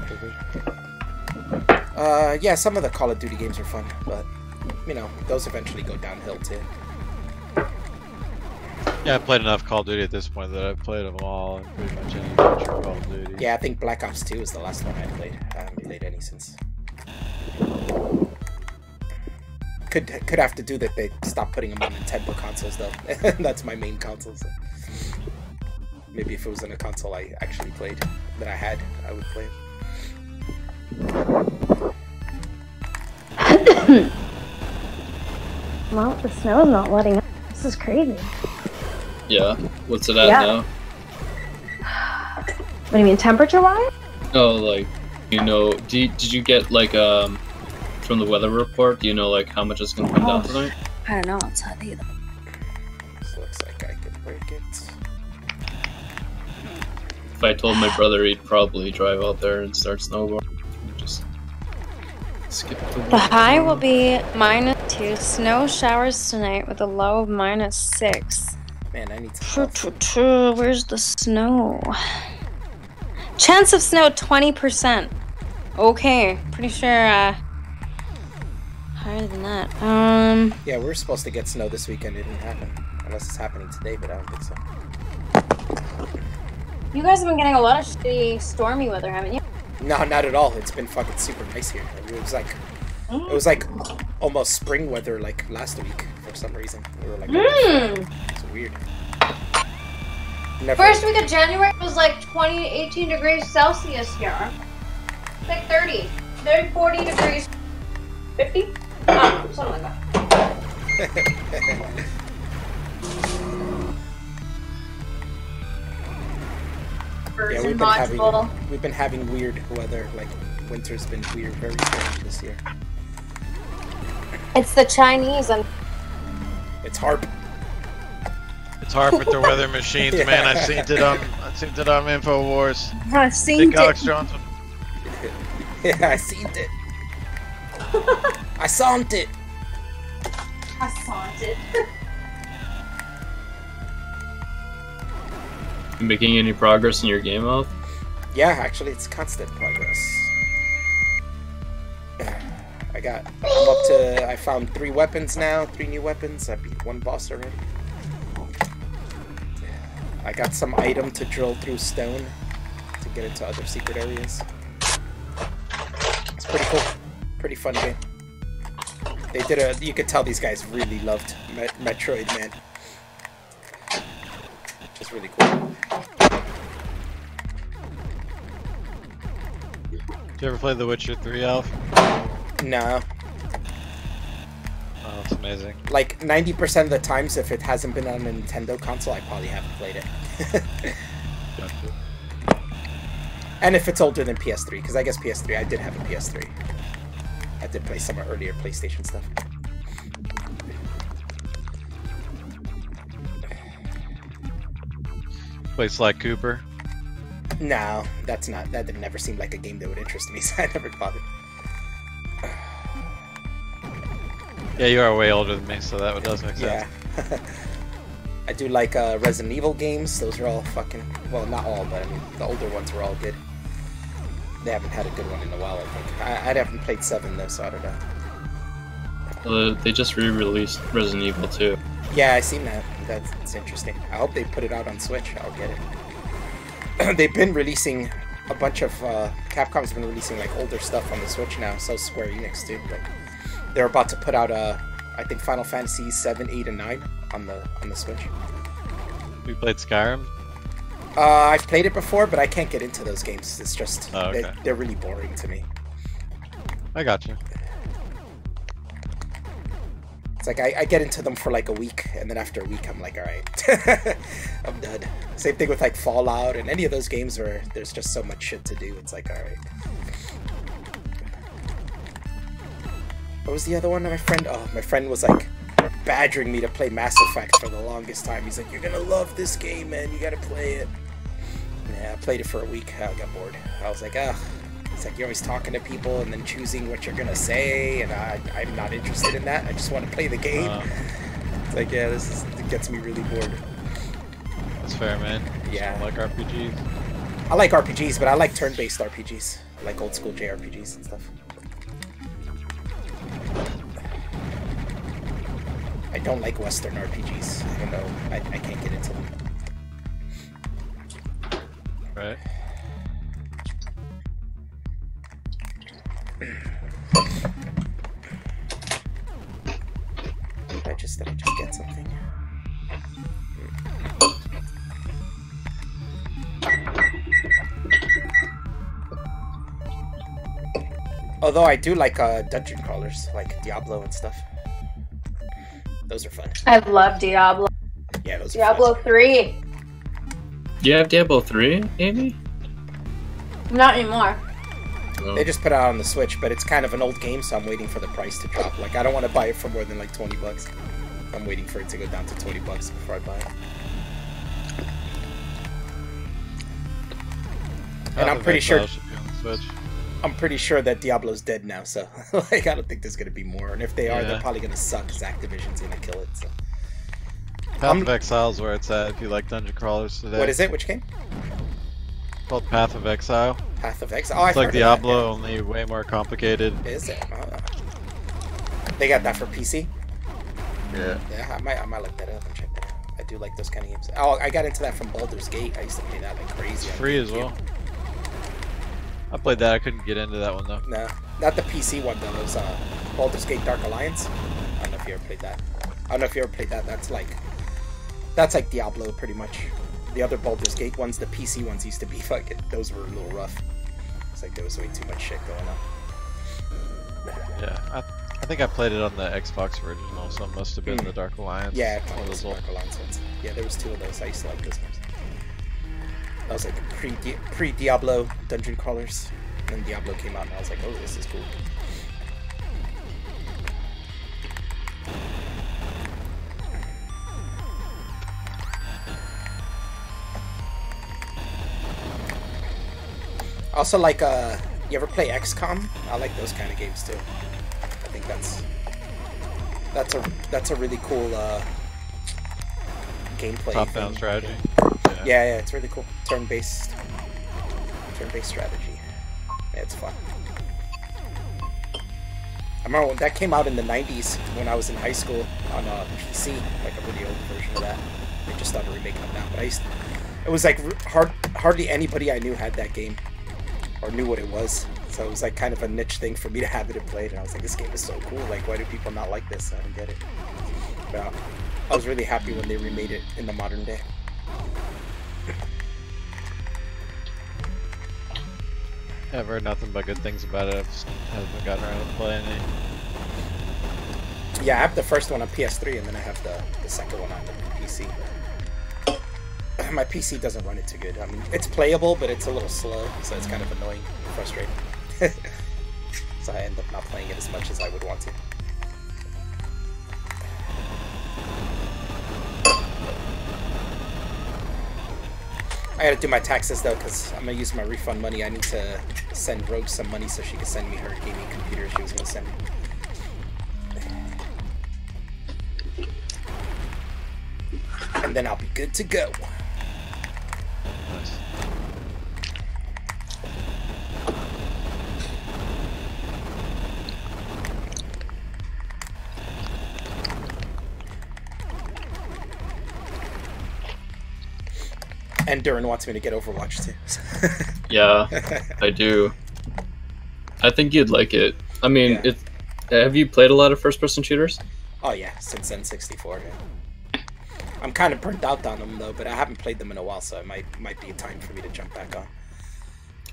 Activision. Yeah, some of the Call of Duty games are fun, but, you know, those eventually go downhill too. Yeah, I've played enough Call of Duty at this point that I've played them all, and pretty much any major Call of Duty. Yeah, I think Black Ops 2 is the last one I played. I haven't played any since. Could have to do that they stopped putting them on Nintendo consoles though. That's my main console. So. Maybe if it was on a console I actually played, that I had, I would play it. Well, the snow's not letting up. This is crazy. Yeah, what's it at now? What do you mean, temperature-wise? Oh, like, you know, did you get, like, from the weather report, do you know, like, how much it's gonna come down tonight? I don't know. It's not either. This looks like I could break it. If I told my brother, he'd probably drive out there and start snowboarding. Just skip the The high will be -2. Snow showers tonight with a low of -6. Man, I need to. Where's the snow? Chance of snow 20%. Okay, pretty sure higher than that. Yeah, we were supposed to get snow this weekend. It didn't happen. Unless it's happening today, but I don't think so. You guys have been getting a lot of shitty stormy weather, haven't you? No, not at all. It's been fucking super nice here. It was like almost spring weather like last week for some reason. We were like, it's weird. Never. First week of January was like 18 degrees Celsius here. It's like 30, 40 degrees, 50? Something like that. we've module. been having weird weather. Like winter's been weird, very strange this year. It's the Chinese and It's hard. It's hard with their weather machines, Yeah. man. I seen it on InfoWars. I've seen Think Alex it. Johnson. Yeah, I seen it. I saw it. I saw it. You making any progress in your game health? Yeah, actually, it's constant progress. I found 3 weapons now, 3 new weapons. I beat 1 boss already. I got some item to drill through stone to get into other secret areas. It's pretty cool. Pretty fun game. You could tell these guys really loved Metroid, man. Which is really cool. Did you ever play The Witcher 3, Alf? No. Oh, it's amazing. Like 90% of the times, if it hasn't been on a Nintendo console, I probably haven't played it. And if it's older than PS3, because I guess PS3, I did have a PS3. I did play some earlier PlayStation stuff. Play Sly Cooper. No, that never seemed like a game that would interest me, so I never bothered. Yeah, you are way older than me, so that does make sense. Yeah. I do like Resident Evil games. Those are all fucking... Well, not all, but I mean, the older ones were all good. They haven't had a good one in a while, I think. I haven't played 7, though, so I don't know. They just re-released Resident Evil 2. Yeah, I seen that. That's interesting. I hope they put it out on Switch. I'll get it. They've been releasing a bunch of... Capcom's been releasing, like, older stuff on the Switch now. So Square Enix, too. Like, they're about to put out, I think, Final Fantasy 7, 8, and 9 on the Switch. We played Skyrim? I've played it before, but I can't get into those games. It's just... Oh, okay. They're really boring to me. I got you. It's like, I get into them for like a week, and then after a week, I'm like, alright. I'm done. Same thing with like Fallout, and any of those games where there's just so much shit to do. It's like, alright. What was the other one? My friend was like badgering me to play Mass Effect for the longest time. He's like, you're gonna love this game, man. You gotta play it. Yeah, I played it for a week. I got bored. I was like, ugh. It's like you're always talking to people and then choosing what you're gonna say, and I'm not interested in that. I just want to play the game. It's like, yeah, it gets me really bored. That's fair, man. Yeah. I like RPGs. I like RPGs, but I like turn-based RPGs. I like old school JRPGs and stuff. I don't like Western RPGs. I don't know. I can't get into them. Right. Did I just get something? Although I do like dungeon crawlers, like Diablo and stuff. Those are fun. I love Diablo. Yeah, those are Diablo fun. 3. Do you have Diablo 3, Amy? Not anymore. Oh. They just put it out on the Switch, but it's kind of an old game, so I'm waiting for the price to drop. Like, I don't want to buy it for more than like 20 bucks. I'm waiting for it to go down to 20 bucks before I buy it. And I'm pretty sure... should be on the Switch. I'm pretty sure that Diablo's dead now, so like I don't think there's gonna be more. And if they are, Yeah. they're probably gonna suck because Activision's gonna kill it. So. Path of Exile's where it's at if you like dungeon crawlers today. What is it? Which game? It's called Path of Exile. Path of Exile. Oh, It's like Diablo, only way more complicated. Is it? They got that for PC. Yeah. Yeah, I might look that up and check that out. I do like those kind of games. Oh, I got into that from Baldur's Gate. I used to play that like crazy. It's free as well. I played that. I couldn't get into that one though. No, not the PC one though. It was Baldur's Gate Dark Alliance. I don't know if you ever played that. I don't know if you ever played that. That's like Diablo pretty much. The other Baldur's Gate ones, the PC ones used to be fucking. Those were a little rough. It's like there was way too much shit going on. Yeah, I think I played it on the Xbox original, so it must have been the Dark Alliance. Yeah, one of those old. Dark Alliance ones. Yeah, there was 2 of those. I used to like those ones. That was like the pre-Diablo dungeon crawlers. And then Diablo came out and I was like, oh, this is cool. Also, like, you ever play XCOM? I like those kind of games too. I think that's a really cool gameplay. Top-down strategy. Yeah, it's really cool. Turn-based strategy. Yeah, it's fun. I remember when that came out in the 90s when I was in high school on PC, like a really old version of that. They just started remaking them now, but it was like hardly anybody I knew had that game or knew what it was. So it was like kind of a niche thing for me to have it and played, and I was like, this game is so cool. Like, why do people not like this? I don't get it. But I was really happy when they remade it in the modern day. I've heard nothing but good things about it. I haven't gotten around to playing it. Yeah, I have the first one on PS3, and then I have the second one on the PC. My PC doesn't run it too good. I mean, it's playable, but it's a little slow, so it's kind of annoying and frustrating. So I end up not playing it as much as I would want to. I gotta do my taxes though, because I'm gonna use my refund money. I need to send Rogue some money so she can send me her gaming computer she was gonna send me. And then I'll be good to go. Nice. And Duran wants me to get Overwatch too. Yeah, I do. I think you'd like it. I mean, Yeah. have you played a lot of first-person shooters? Oh yeah, since N64. Yeah. I'm kind of burnt out on them though, but I haven't played them in a while, so it might be a time for me to jump back on.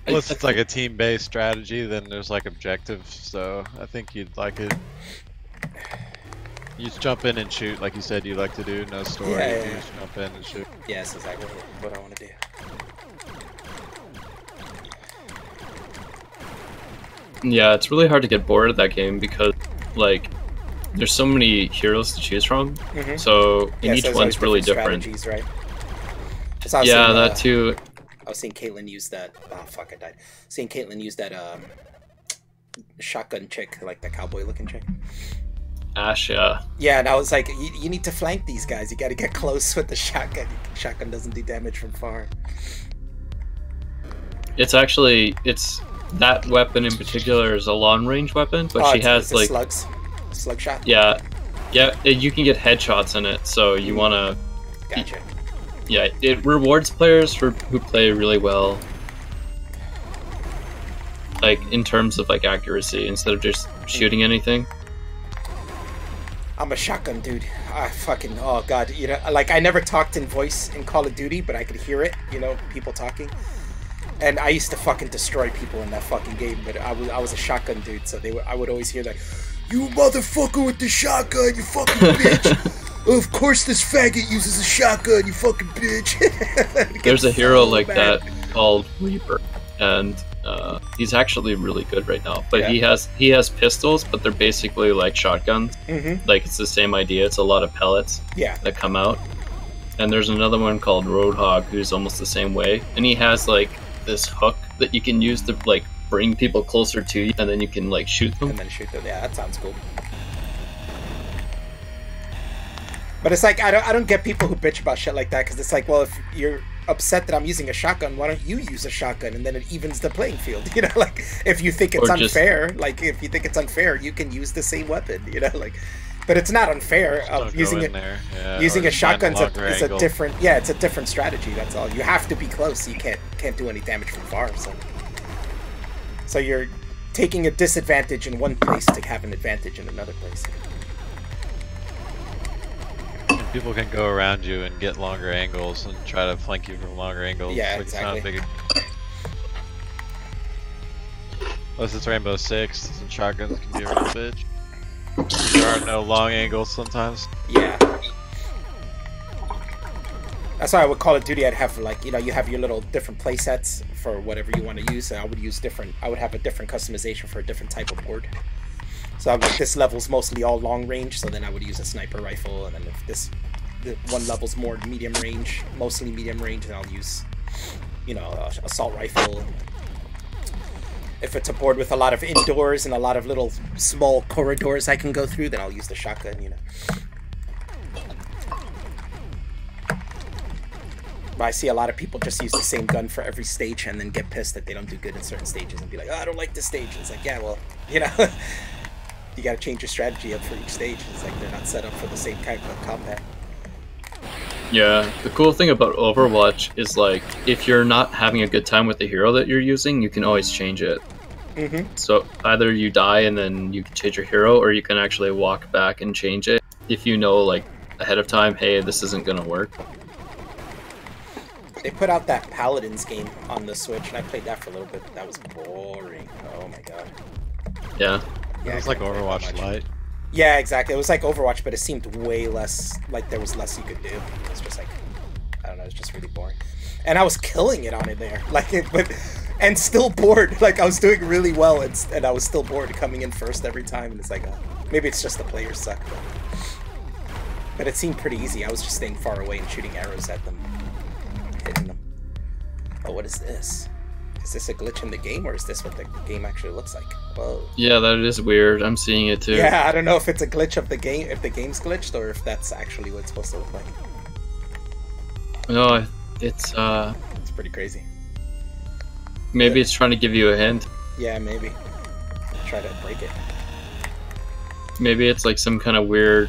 Plus, it's like a team-based strategy. Then there's like objectives, so I think you'd like it. You just jump in and shoot, like you said you like to do. No story. Yeah. You just jump in and shoot. Yeah, that's exactly what I want to do. Yeah, it's really hard to get bored of that game because, like, there's so many heroes to choose from. Mm-hmm. So, Yeah, and each so there's one's always really different. strategies, right? So I was Yeah, seeing, that too. I was seeing Caitlyn use that. Oh fuck, I died. Seeing Caitlyn use that shotgun chick, like that cowboy-looking chick. Ash, yeah. Yeah, and I was like, you need to flank these guys. You got to get close with the shotgun. Shotgun doesn't do damage from far. It's that weapon in particular is a long-range weapon, but she has like slug shot. Yeah, you can get headshots in it, so you want to. Gotcha. Yeah, it rewards players who play really well, like in terms of like accuracy instead of just shooting anything. I'm a shotgun dude. Oh god, you know, like I never talked in voice in Call of Duty, but I could hear it, you know, people talking. And I used to fucking destroy people in that fucking game, but I was a shotgun dude, so I would always hear like, "You motherfucker with the shotgun, you fucking bitch! Of course this faggot uses a shotgun, you fucking bitch!" There's a hero like that called Reaper, and he's actually really good right now. But Yeah. he has pistols, but they're basically like shotguns. Mm-hmm. Like it's the same idea. It's a lot of pellets Yeah. that come out. And there's another one called Roadhog who's almost the same way, and he has like this hook that you can use to like bring people closer to you, and then you can like shoot them. And then shoot them. Yeah, that sounds cool. But it's like I don't get people who bitch about shit like that, because it's like, well, if you're upset that I'm using a shotgun, why don't you use a shotgun, and then it evens the playing field, you know? Like if you think it's unfair, like if you think it's unfair, you can use the same weapon, you know? Like, but it's not unfair. Using a shotgun is a different. Yeah, it's a different strategy. That's all. You have to be close. You can't do any damage from far. So you're taking a disadvantage in one place to have an advantage in another place. People can go around you and get longer angles and try to flank you from longer angles. Yeah, like exactly. It's not unless it's Rainbow Six, and shotguns can be a real bitch. There are no long angles sometimes. Yeah. That's why with Call of Duty, I'd have like, you know, you have your little different play sets for whatever you want to use, and I would use different. I would have a different customization for a different type of board. So like this level's mostly all long range, so then I would use a sniper rifle, and then if this one level's more medium range, mostly medium range, then I'll use, you know, assault rifle. If it's a board with a lot of indoors and a lot of little small corridors I can go through, then I'll use the shotgun, you know. But I see a lot of people just use the same gun for every stage and then get pissed that they don't do good in certain stages and be like, oh, I don't like this stage. And it's like, yeah, well, you know, you gotta change your strategy up for each stage. It's like they're not set up for the same kind of combat. Yeah, the cool thing about Overwatch is like, if you're not having a good time with the hero that you're using, you can always change it. Mm-hmm. So either you die and then you can change your hero, or you can actually walk back and change it if you know, like, ahead of time, hey, this isn't gonna work. They put out that Paladins game on the Switch, and I played that for a little bit, but that was boring. Oh my god. Yeah. It was like Overwatch Lite. Yeah, exactly. It was like Overwatch, but it seemed way less, like there was less you could do. It was just like, I don't know, it was just really boring. And I was killing it on it there, like, and still bored. Like, I was doing really well, and I was still bored coming in first every time, and it's like, maybe it's just the players suck. But it seemed pretty easy. I was just staying far away and shooting arrows at them. Hitting them. Oh, what is this? Is this a glitch in the game, or is this what the game actually looks like? Whoa. Yeah, that is weird. I'm seeing it too. Yeah, I don't know if it's a glitch of the game, if the game's glitched, or if that's actually what it's supposed to look like. No, it's pretty crazy. Maybe it's trying to give you a hint. Yeah, maybe. Try to break it. Maybe it's like some kind of weird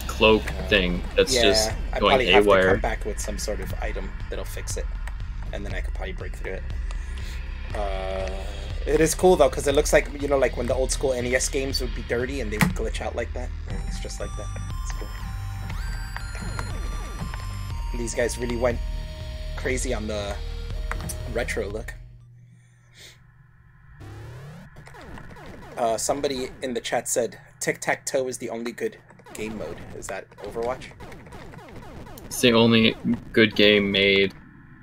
cloak thing that's just I going probably have to haywire. come back with some sort of item that'll fix it, and then I could probably break through it. It is cool though, because it looks like, you know, like when the old school NES games would be dirty and they would glitch out like that. It's just like that. It's cool. And these guys really went crazy on the retro look. Somebody in the chat said tic-tac-toe is the only good game mode. Is that Overwatch? It's the only good game made.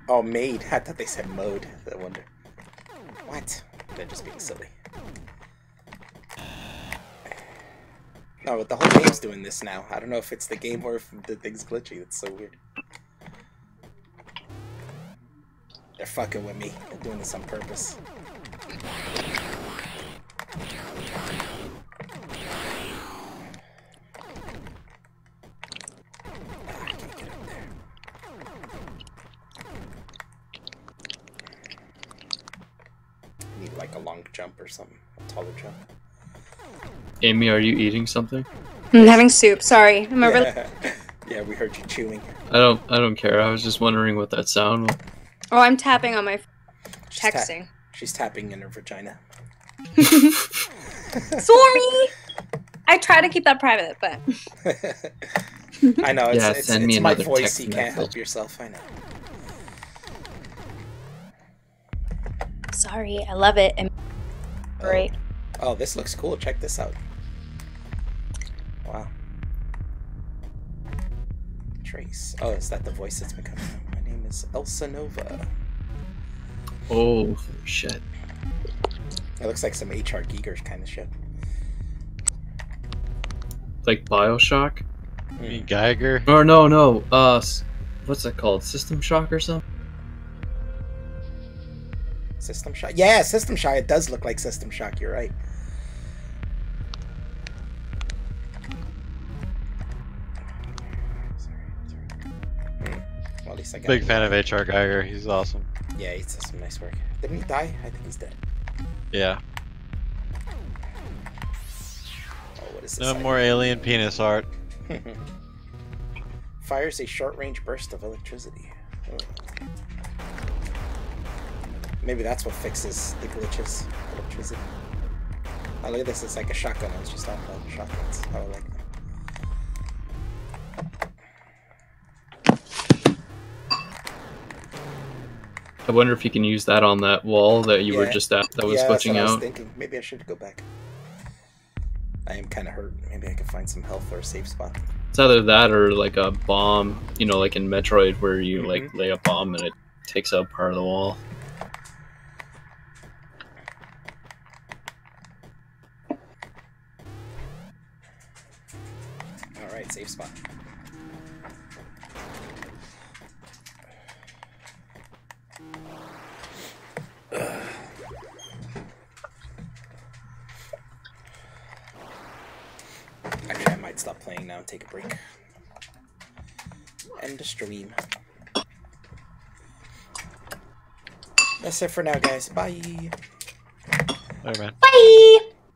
Oh, made. I thought they said mode. I wonder. What? They're just being silly. No, but the whole game's doing this now. I don't know if it's the game or if the thing's glitchy. It's so weird. They're fucking with me. They're doing this on purpose. I can't get up there. Need like a long jump or something. A taller jump. Amy, are you eating something? I'm having soup. Sorry. I'm over. Yeah, we heard you chewing. I don't care. I was just wondering what that sound was. Oh, I'm tapping on my She's texting. She's tapping in her vagina. Sorry. I try to keep that private, but I know, Yeah, it's send me my another voice, text you can't help message. yourself, I know. sorry. I love it. And great. Oh, this looks cool. Check this out. Wow. Trace. Oh, is that the voice that's been coming out? My name is Elsa Nova. Oh, shit. It looks like some HR Giger kind of shit. Like Bioshock? You mean Geiger? Or no, what's that called? System Shock or something? System Shock? Yeah, System Shock. It does look like System Shock. You're right. Well, at least I got Big fan of HR Geiger. He's awesome. Yeah, he does some nice work. Didn't he die? I think he's dead. Yeah. Oh, what is this? No more alien penis art. Fires a short-range burst of electricity. Oh. Maybe that's what fixes the glitches. Electricity. I look at this, it's like a shotgun. I was just talking about shotguns. How I like them. I wonder if you can use that on that wall that you were just at that was yeah, that's glitching what I was out. thinking. Maybe I should go back. I am kind of hurt. Maybe I can find some health or a safe spot. It's either that or like a bomb, you know, like in Metroid where you like lay a bomb and it takes out part of the wall. Alright, safe spot. Actually, I might stop playing now and take a break. End the stream. That's it for now, guys. Bye. Hey, man. Bye!